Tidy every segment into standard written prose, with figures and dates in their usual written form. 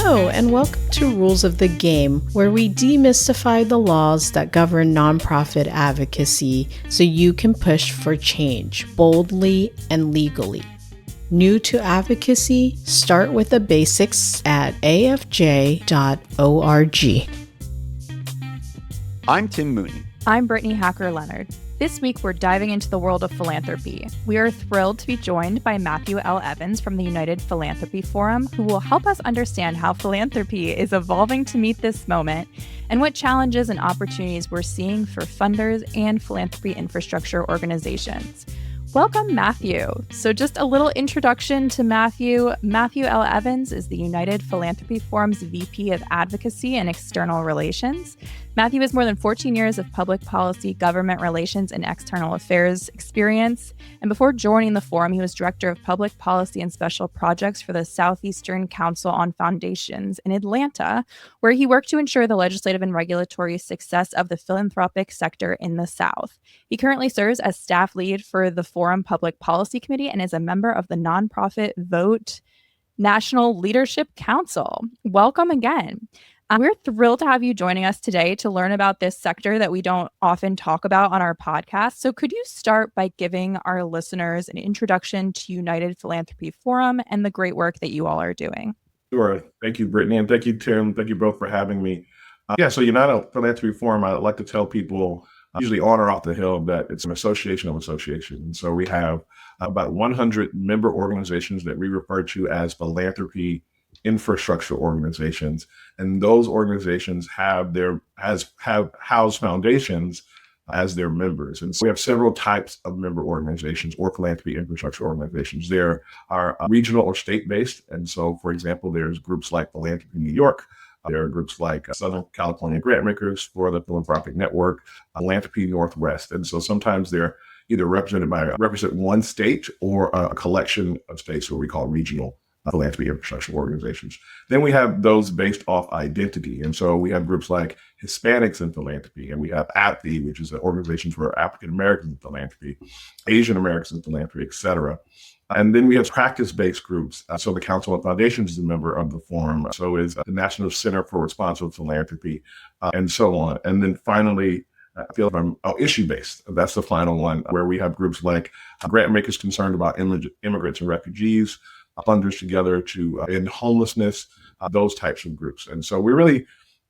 Hello, and welcome to Rules of the Game, where we demystify the laws that govern nonprofit advocacy so you can push for change boldly and legally. New to advocacy? Start with the basics at afj.org. I'm Tim Mooney. I'm Brittany Hacker-Leonard. This week, we're diving into the world of philanthropy. We are thrilled to be joined by Matthew L. Evans from the United Philanthropy Forum, who will help us understand how philanthropy is evolving to meet this moment and what challenges and opportunities we're seeing for funders and philanthropy infrastructure organizations. Welcome, Matthew. So just a little introduction to Matthew. Matthew L. Evans is the United Philanthropy Forum's VP of Advocacy and External Relations. Matthew has more than 14 years of public policy, government relations, and external affairs experience. And before joining the forum, he was director of public policy and special projects for the Southeastern Council on Foundations in Atlanta, where he worked to ensure the legislative and regulatory success of the philanthropic sector in the South. He currently serves as staff lead for the Forum Public Policy Committee and is a member of the nonprofit Vote National Leadership Council. Welcome again. We're thrilled to have you joining us today to learn about this sector that we don't often talk about on our podcast. So could you start by giving our listeners an introduction to United Philanthropy Forum and the great work that you all are doing? Sure. Thank you, Brittany. And thank you, Tim. Thank you both for having me. So United Philanthropy Forum, I like to tell people, usually on or off the hill, that it's an association of associations. And so we have about 100 member organizations that we refer to as philanthropy infrastructure organizations, and those organizations have house foundations as their members. And so we have several types of member organizations or philanthropy infrastructure organizations. There are regional or state-based, and so, for example, there's groups like Philanthropy New York. There are groups like Southern California Grantmakers for the Philanthropic Network, Philanthropy Northwest, and so sometimes they're either represent one state or a collection of states, what we call regional philanthropy infrastructure organizations. Then we have those based off identity. And so we have groups like Hispanics in Philanthropy, and we have APFI, which is an organization for African Americans in Philanthropy, Asian Americans in Philanthropy, et cetera. And then we have practice-based groups. So the Council on Foundations is a member of the forum. So is the National Center for Responsible Philanthropy, and so on. And then finally, I feel like I'm issue-based. That's the final one, where we have groups like Grantmakers concerned about immigrants and refugees, funders together to end homelessness, those types of groups. And so we really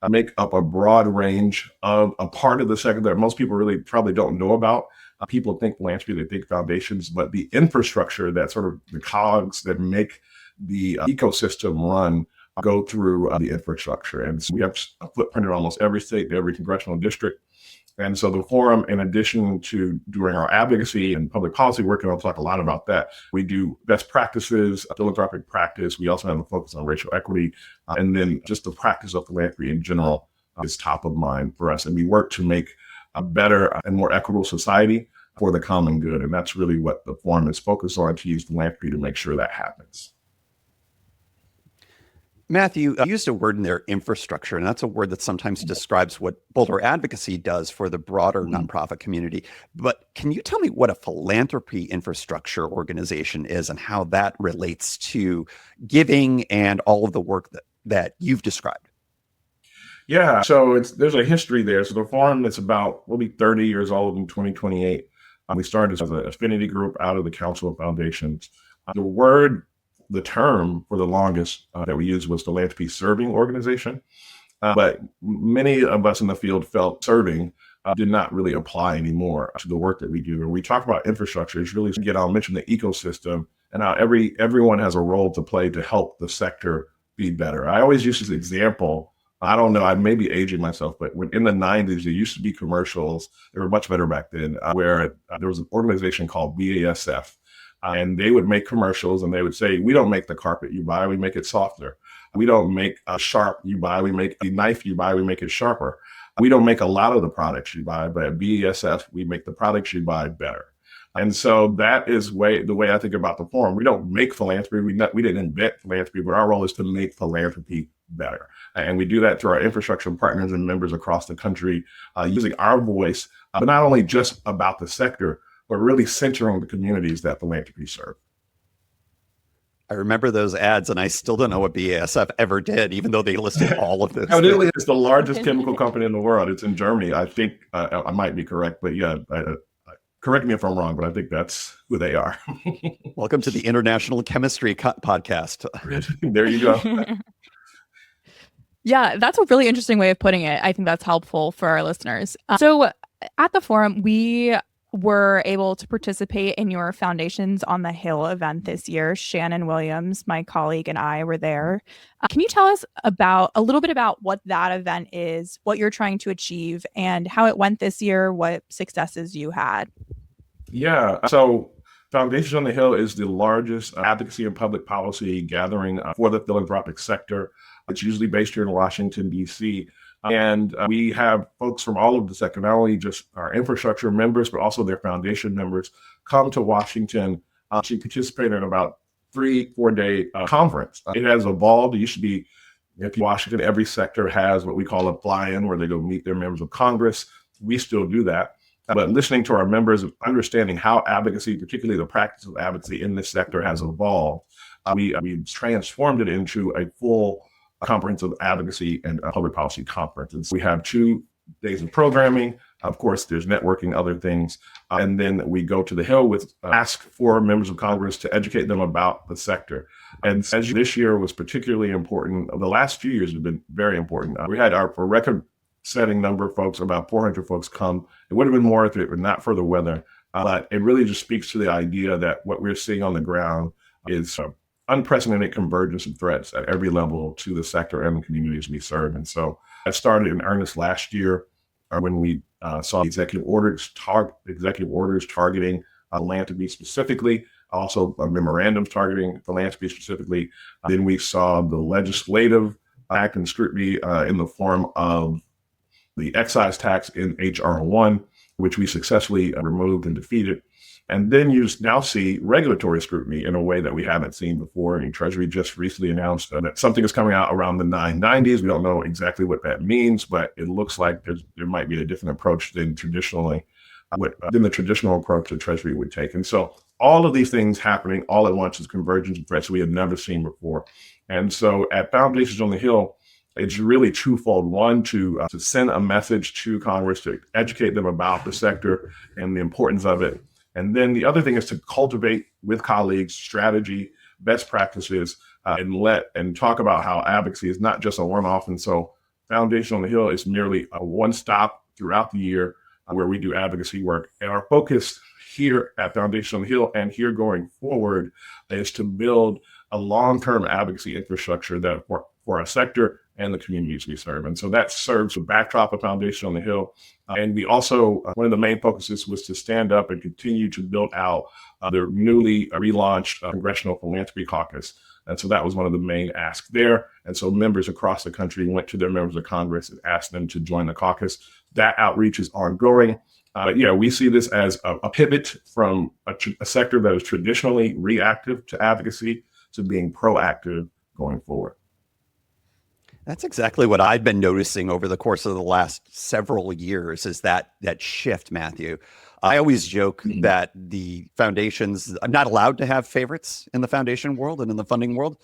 make up a broad range of a part of the sector that most people really probably don't know about. People think philanthropy, they think foundations, but the infrastructure, that sort of the cogs that make the ecosystem run, go through the infrastructure. And so we have a footprint in almost every state, every congressional district. And so the forum, in addition to doing our advocacy and public policy work, and I'll talk a lot about that, we do best practices, philanthropic practice. We also have a focus on racial equity. And then just the practice of philanthropy in general is top of mind for us. And we work to make a better and more equitable society for the common good. And that's really what the forum is focused on, to use philanthropy to make sure that happens. Matthew, you used a word in there, infrastructure, and that's a word that sometimes describes what Boulder Advocacy does for the broader nonprofit community. But can you tell me what a philanthropy infrastructure organization is and how that relates to giving and all of the work that you've described? Yeah, so there's a history there. So the forum is we'll be 30 years old in 2028. We started as an affinity group out of the Council of Foundations. The term for the longest that we used was philanthropy serving organization. But many of us in the field felt serving did not really apply anymore to the work that we do. When we talk about infrastructure, it's really, again, I'll mention the ecosystem and how everyone has a role to play to help the sector be better. I always use this example. I don't know, I may be aging myself, but when in the 90s, there used to be commercials. They were much better back then, where there was an organization called BASF. And they would make commercials and they would say, we don't make the carpet you buy, we make it softer. We don't make a sharp you buy, we make a knife you buy, we make it sharper. We don't make a lot of the products you buy, but at BASF, we make the products you buy better. And so that is the way I think about the forum. We don't make philanthropy. We didn't invent philanthropy, but our role is to make philanthropy better. And we do that through our infrastructure partners and members across the country, using our voice, but not only just about the sector, but really centering the communities that philanthropy serve. I remember those ads, and I still don't know what BASF ever did, even though they listed all of those Evidently, things. it's the largest chemical company in the world. It's in Germany. I think I might be correct, but yeah, correct me if I'm wrong, but I think that's who they are. Welcome to the International Chemistry Podcast. There you go. Yeah, that's a really interesting way of putting it. I think that's helpful for our listeners. So at the forum, we were able to participate in your Foundations on the Hill event this year. Shannon Williams, my colleague, and I were there. Can you tell us a little bit about what that event is, what you're trying to achieve, and how it went this year, what successes you had? Yeah. So Foundations on the Hill is the largest advocacy and public policy gathering for the philanthropic sector. It's usually based here in Washington, D.C. And we have folks from all of the sector, not only just our infrastructure members, but also their foundation members come to Washington to participate in about 3-4 day conference. It has evolved. It used to be, if Washington, every sector has what we call a fly-in where they go meet their members of Congress. We still do that. But listening to our members, understanding how advocacy, particularly the practice of advocacy in this sector, has evolved, we transformed it into a full comprehensive advocacy and public policy conference. And so we have 2 days of programming. Of course, there's networking, other things. And then we go to the Hill with ask for members of Congress to educate them about the sector. And as this year was particularly important, the last few years have been very important. We had our record-setting number of folks, about 400 folks come. It would have been more if it were not for the weather. But it really just speaks to the idea that what we're seeing on the ground is unprecedented convergence of threats at every level to the sector and the communities we serve. And so that started in earnest last year when we saw executive orders targeting philanthropy specifically, also memorandums targeting philanthropy specifically. Then we saw the legislative act and scrutiny in the form of the excise tax in H.R. 1, which we successfully removed and defeated. And then you now see regulatory scrutiny in a way that we haven't seen before. I mean, Treasury just recently announced that something is coming out around the 990s. We don't know exactly what that means, but it looks like there might be a different approach than the traditional approach that Treasury would take. And so all of these things happening all at once is convergence of threats we had never seen before. And so at Foundations on the Hill, it's really twofold. One, to send a message to Congress to educate them about the sector and the importance of it. And then the other thing is to cultivate with colleagues strategy, best practices, and talk about how advocacy is not just a one-off. And so Foundation on the Hill is merely a one-stop throughout the year where we do advocacy work. And our focus here at Foundation on the Hill and here going forward is to build a long-term advocacy infrastructure that for our sector and the communities we serve. And so that serves the backdrop of Foundation on the Hill. And we also, one of the main focuses was to stand up and continue to build out the newly relaunched Congressional Philanthropy Caucus. And so that was one of the main asks there. And so members across the country went to their members of Congress and asked them to join the caucus. That outreach is ongoing. We see this as a pivot from a sector that is traditionally reactive to advocacy to being proactive going forward. That's exactly what I've been noticing over the course of the last several years is that shift, Matthew. I always joke that the foundations, I'm not allowed to have favorites in the foundation world and in the funding world,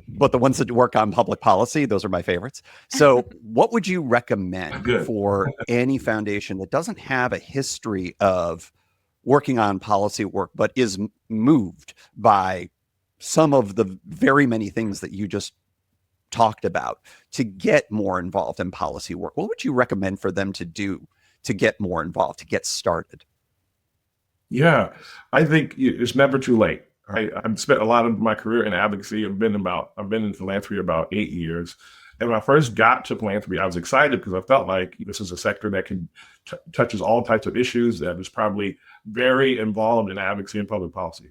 but the ones that work on public policy, those are my favorites. So what would you recommend for any foundation that doesn't have a history of working on policy work, but is moved by some of the very many things that you just talked about to get more involved in policy work? What would you recommend for them to do to get more involved, to get started? Yeah, I think it's never too late. Right? I've spent a lot of my career in advocacy. I've been in philanthropy about 8 years. And when I first got to philanthropy, I was excited because I felt like this is a sector that touches all types of issues, that is probably very involved in advocacy and public policy.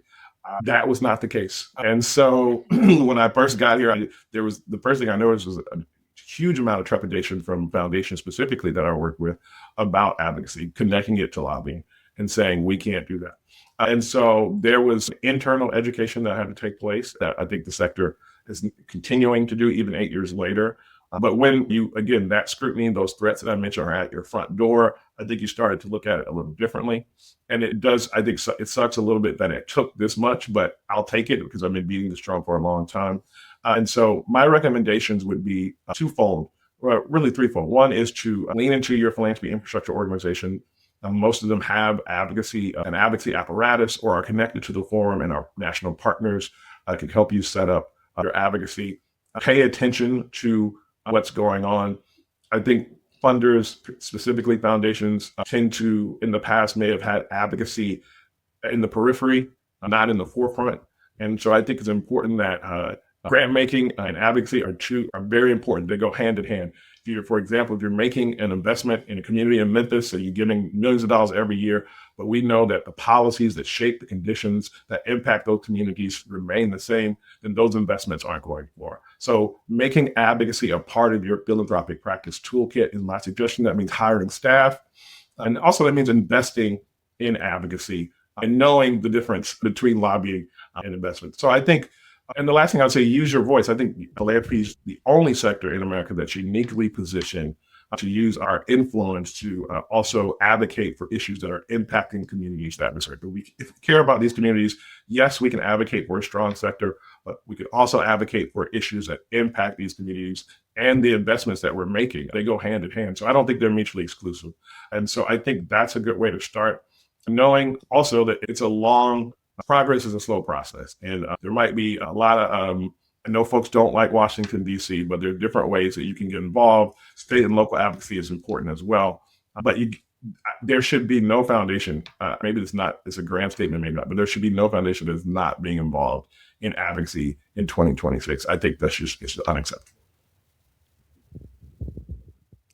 That was not the case. And so when I first got here, the first thing I noticed was a huge amount of trepidation from foundations specifically that I work with about advocacy, connecting it to lobbying and saying, we can't do that. And so there was internal education that had to take place that I think the sector is continuing to do even 8 years later. But when again, that scrutiny, those threats that I mentioned are at your front door, I think you started to look at it a little differently. And it does, I think it sucks a little bit that it took this much, but I'll take it because I've been beating this drum for a long time. And so my recommendations would be twofold, or really threefold. One is to lean into your philanthropy infrastructure organization. Most of them have an advocacy apparatus, or are connected to the forum, and our national partners can help you set up your advocacy. Pay attention to what's going on. I think funders, specifically foundations, tend to, in the past, may have had advocacy in the periphery, not in the forefront. And so I think it's important that grant making and advocacy are very important. They go hand in hand. For example, if you're making an investment in a community in Memphis and you're giving millions of dollars every year, but we know that the policies that shape the conditions that impact those communities remain the same, then those investments aren't going for. So making advocacy a part of your philanthropic practice toolkit is my suggestion. That means hiring staff. And also that means investing in advocacy and knowing the difference between lobbying and investment. So I think, and the last thing I would say, use your voice. I think philanthropy is the only sector in America that's uniquely positioned to use our influence to also advocate for issues that are impacting communities that matter. But if we care about these communities, yes, we can advocate for a strong sector, but we could also advocate for issues that impact these communities and the investments that we're making. They go hand in hand. So I don't think they're mutually exclusive. And so I think that's a good way to start, knowing also that progress is a slow process. And there might be a lot of, I know folks don't like Washington, D.C., but there are different ways that you can get involved. State and local advocacy is important as well. But there should be no foundation. Maybe it's a grand statement, maybe not, but there should be no foundation that is not being involved in advocacy in 2026. I think that's just unacceptable.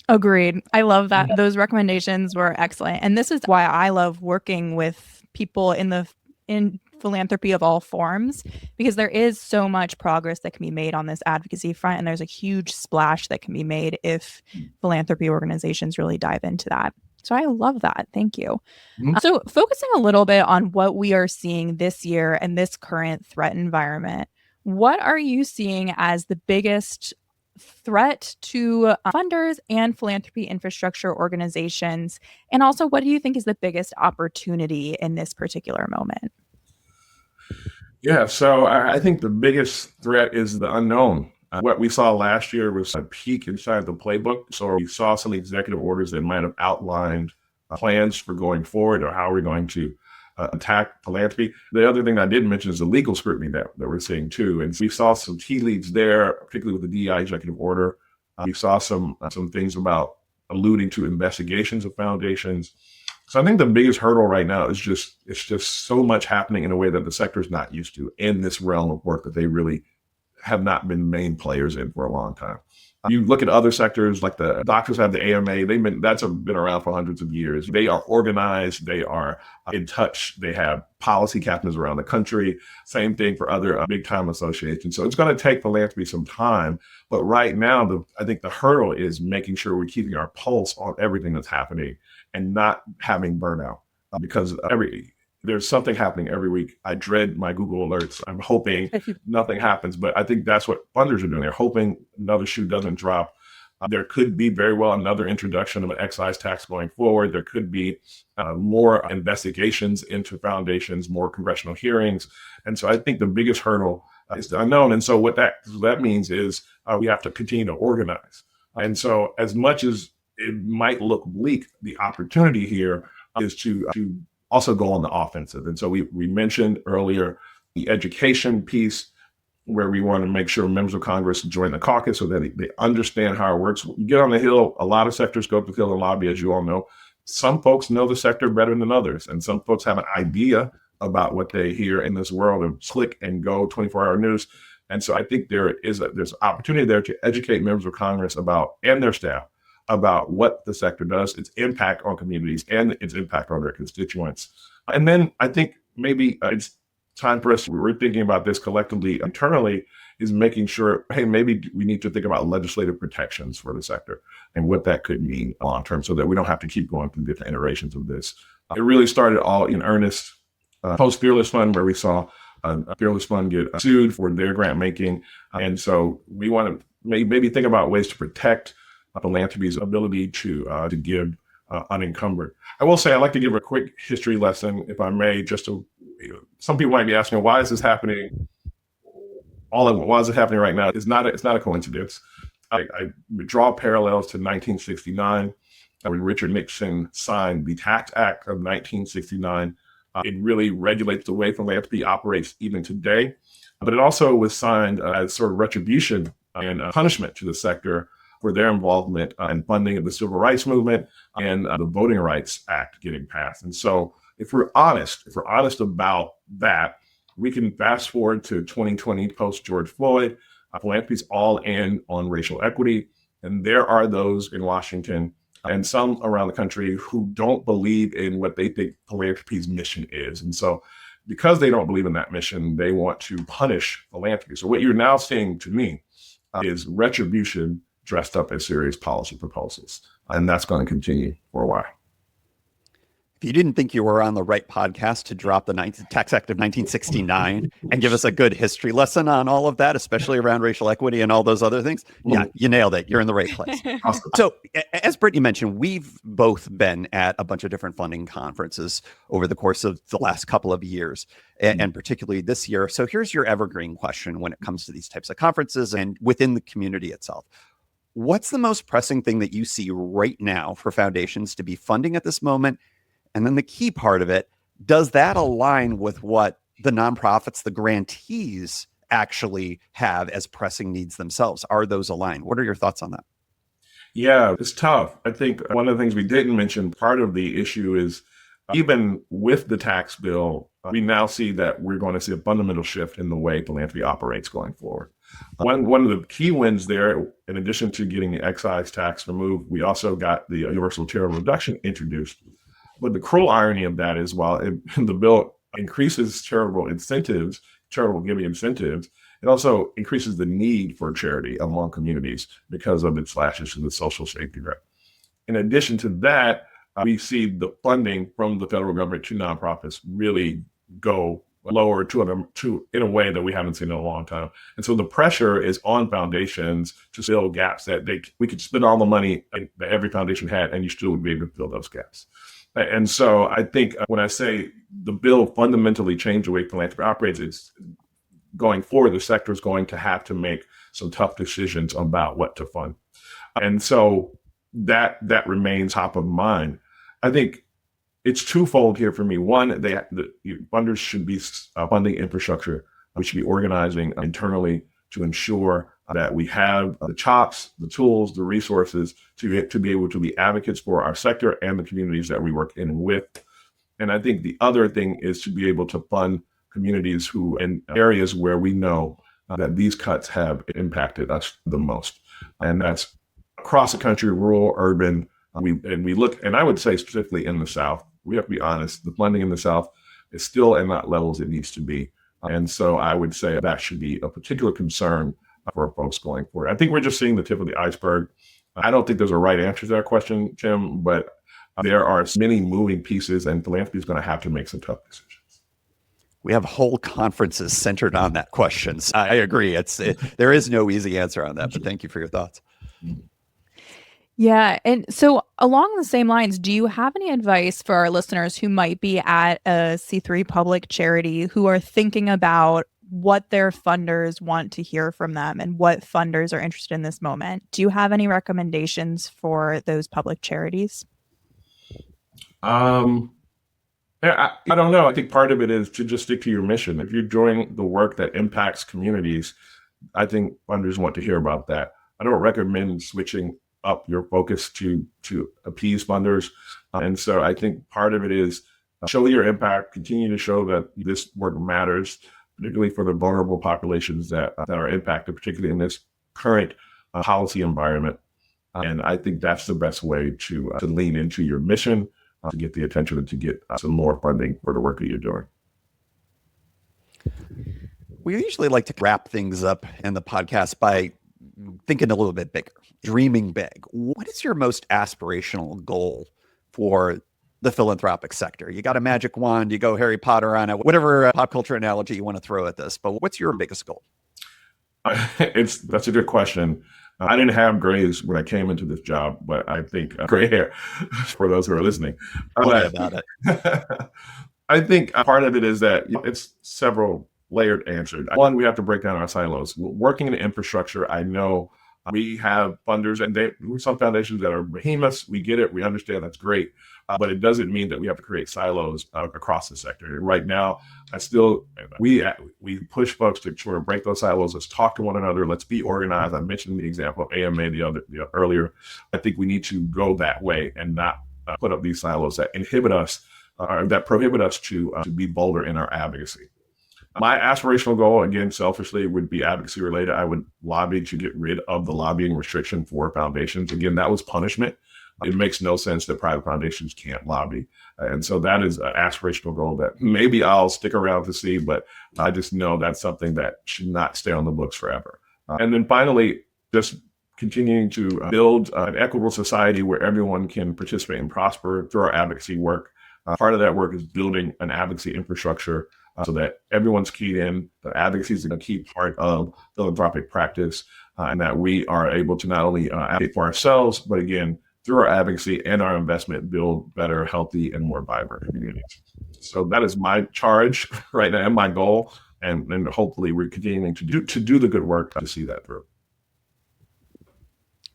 Agreed. I love that. Those recommendations were excellent. And this is why I love working with people in philanthropy of all forms, because there is so much progress that can be made on this advocacy front. And there's a huge splash that can be made if philanthropy organizations really dive into that. So I love that. Thank you. So focusing a little bit on what we are seeing this year and this current threat environment, what are you seeing as the biggest threat to funders and philanthropy infrastructure organizations? And also, what do you think is the biggest opportunity in this particular moment? Yeah, so I think the biggest threat is the unknown. What we saw last year was a peak inside the playbook. So we saw some executive orders that might have outlined plans for going forward, or how we're going to attack philanthropy. The other thing I didn't mention is the legal scrutiny that we're seeing too. And we saw some tea leaves there, particularly with the DEI executive order. We saw some things about alluding to investigations of foundations. So I think the biggest hurdle right now is it's just so much happening in a way that the sector is not used to in this realm of work that they really have not been main players in for a long time. You look at other sectors, like the doctors have the AMA. That's been around for hundreds of years. They are organized. They are in touch. They have policy captains around the country. Same thing for other big time associations. So it's going to take philanthropy some time. But right now, I think the hurdle is making sure we're keeping our pulse on everything that's happening and not having burnout, because there's something happening every week. I dread my Google alerts. I'm hoping nothing happens, but I think that's what funders are doing. They're hoping another shoe doesn't drop. There could be very well another introduction of an excise tax going forward. There could be more investigations into foundations, more congressional hearings. And so I think the biggest hurdle is the unknown. And so what that means is we have to continue to organize. And so as much as it might look bleak, the opportunity here is to also go on the offensive. And so we mentioned earlier the education piece, where we want to make sure members of Congress join the caucus so that they understand how it works. You get on the Hill, a lot of sectors go up the Hill and lobby, as you all know. Some folks know the sector better than others, and some folks have an idea about what they hear in this world of click and go 24-hour news. And so I think there's opportunity there to educate members of Congress and their staff about what the sector does, its impact on communities, and its impact on their constituents. And then I think maybe it's time for us, we're thinking about this collectively internally, is making sure, hey, maybe we need to think about legislative protections for the sector and what that could mean long term, so that we don't have to keep going through different iterations of this. It really started all in earnest post Fearless Fund, where we saw Fearless Fund get sued for their grant making. And so we want to maybe think about ways to protect philanthropy's ability to give unencumbered. I will say I'd like to give a quick history lesson, if I may, just to, some people might be asking, why is this happening why is it happening right now? It's not a coincidence. I draw parallels to 1969 when Richard Nixon signed the Tax Act of 1969. It really regulates the way philanthropy operates even today. But it also was signed as sort of retribution and punishment to the sector for their involvement in funding of the Civil Rights Movement and the Voting Rights Act getting passed. And so if we're honest about that, we can fast forward to 2020 post George Floyd. Philanthropy's all in on racial equity. And there are those in Washington and some around the country who don't believe in what they think philanthropy's mission is. And so because they don't believe in that mission, they want to punish philanthropy. So what you're now seeing to me is retribution dressed up as serious policy proposals. And that's going to continue for a while. If you didn't think you were on the right podcast to drop the Tax Act of 1969 and give us a good history lesson on all of that, especially around racial equity and all those other things, yeah, you nailed it. You're in the right place. Awesome. So as Brittany mentioned, we've both been at a bunch of different funding conferences over the course of the last couple of years, and particularly this year. So here's your evergreen question when it comes to these types of conferences and within the community itself. What's the most pressing thing that you see right now for foundations to be funding at this moment? And then the key part of it, does that align with what the nonprofits, the grantees actually have as pressing needs themselves? Are those aligned? What are your thoughts on that? Yeah, it's tough. I think one of the things we didn't mention, part of the issue is even with the tax bill, we now see that we're going to see a fundamental shift in the way philanthropy operates going forward. One of the key wins there, in addition to getting the excise tax removed, we also got the universal charitable reduction introduced. But the cruel irony of that is while the bill increases charitable giving incentives, it also increases the need for charity among communities because of its slashes to the social safety net. In addition to that, we see the funding from the federal government to nonprofits really go lower to in a way that we haven't seen in a long time. And so the pressure is on foundations to fill gaps that we could spend all the money that every foundation had, and you still would be able to fill those gaps. And so I think when I say the bill fundamentally changed the way philanthropy operates, it's going forward, the sector is going to have to make some tough decisions about what to fund. And so that remains top of mind. I think it's twofold here for me. One, the funders should be funding infrastructure. We should be organizing internally to ensure that we have the chops, the tools, the resources to be able to be advocates for our sector and the communities that we work in and with. And I think the other thing is to be able to fund communities who in areas where we know that these cuts have impacted us the most. And that's across the country, rural, urban. We look, and I would say specifically in the South, we have to be honest, the funding in the South is still at not levels it needs to be. And so I would say that should be a particular concern for folks going forward. I think we're just seeing the tip of the iceberg. I don't think there's a right answer to that question, Tim, but there are many moving pieces and philanthropy is going to have to make some tough decisions. We have whole conferences centered on that question. So I agree. There is no easy answer on that, but thank you for your thoughts. Yeah. And so along the same lines, do you have any advice for our listeners who might be at a C3 public charity who are thinking about what their funders want to hear from them and what funders are interested in this moment? Do you have any recommendations for those public charities? I don't know. I think part of it is to just stick to your mission. If you're doing the work that impacts communities, I think funders want to hear about that. I don't recommend switching up your focus to appease funders. And so I think part of it is show your impact, continue to show that this work matters, particularly for the vulnerable populations that are impacted, particularly in this current policy environment. And I think that's the best way to lean into your mission, to get the attention and to get some more funding for the work that you're doing. We usually like to wrap things up in the podcast by thinking a little bit bigger, dreaming big. What is your most aspirational goal for the philanthropic sector? You got a magic wand, you go Harry Potter on it, whatever pop culture analogy you want to throw at this, but what's your biggest goal? That's a good question. I didn't have grays when I came into this job, but I think gray hair for those who are listening. About it. I think part of it is that it's several layered answered. One, we have to break down our silos. Working in infrastructure, I know we have funders and some foundations that are behemoths. We get it. We understand that's great. But it doesn't mean that we have to create silos across the sector. Right now, we push folks to sort of break those silos. Let's talk to one another. Let's be organized. I mentioned the example of AMA earlier. I think we need to go that way and not put up these silos that inhibit us, that prohibit us to be bolder in our advocacy. My aspirational goal, again, selfishly, would be advocacy related. I would lobby to get rid of the lobbying restriction for foundations. Again, that was punishment. It makes no sense that private foundations can't lobby. And so that is an aspirational goal that maybe I'll stick around to see, but I just know that's something that should not stay on the books forever. And then finally, just continuing to build an equitable society where everyone can participate and prosper through our advocacy work. Part of that work is building an advocacy infrastructure so that everyone's keyed in. The advocacy is a key part of philanthropic practice, and that we are able to not only advocate for ourselves, but again, through our advocacy and our investment, build better, healthy, and more vibrant communities. So that is my charge right now and my goal. And hopefully we're continuing to do the good work to see that through.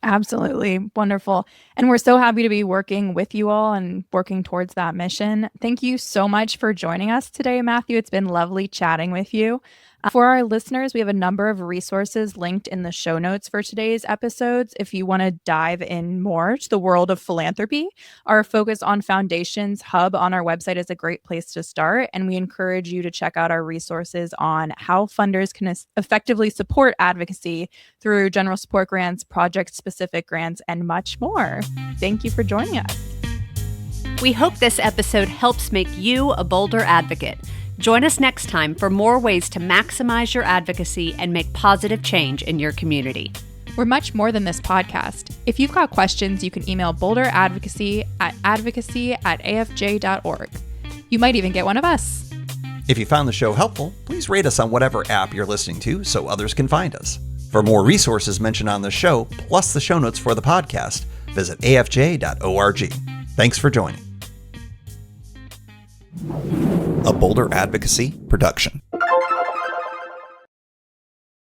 Absolutely. Wonderful. And we're so happy to be working with you all and working towards that mission. Thank you so much for joining us today, Matthew. It's been lovely chatting with you. For our listeners, we have a number of resources linked in the show notes for today's episodes. If you want to dive in more to the world of philanthropy, our Focus on Foundations hub on our website is a great place to start. And we encourage you to check out our resources on how funders can effectively support advocacy through general support grants, project-specific grants, and much more. Thank you for joining us. We hope this episode helps make you a bolder advocate. Join us next time for more ways to maximize your advocacy and make positive change in your community. We're much more than this podcast. If you've got questions, you can email boulderadvocacy@afj.org. You might even get one of us. If you found the show helpful, please rate us on whatever app you're listening to so others can find us. For more resources mentioned on the show, plus the show notes for the podcast, visit afj.org. Thanks for joining. A Boulder Advocacy production.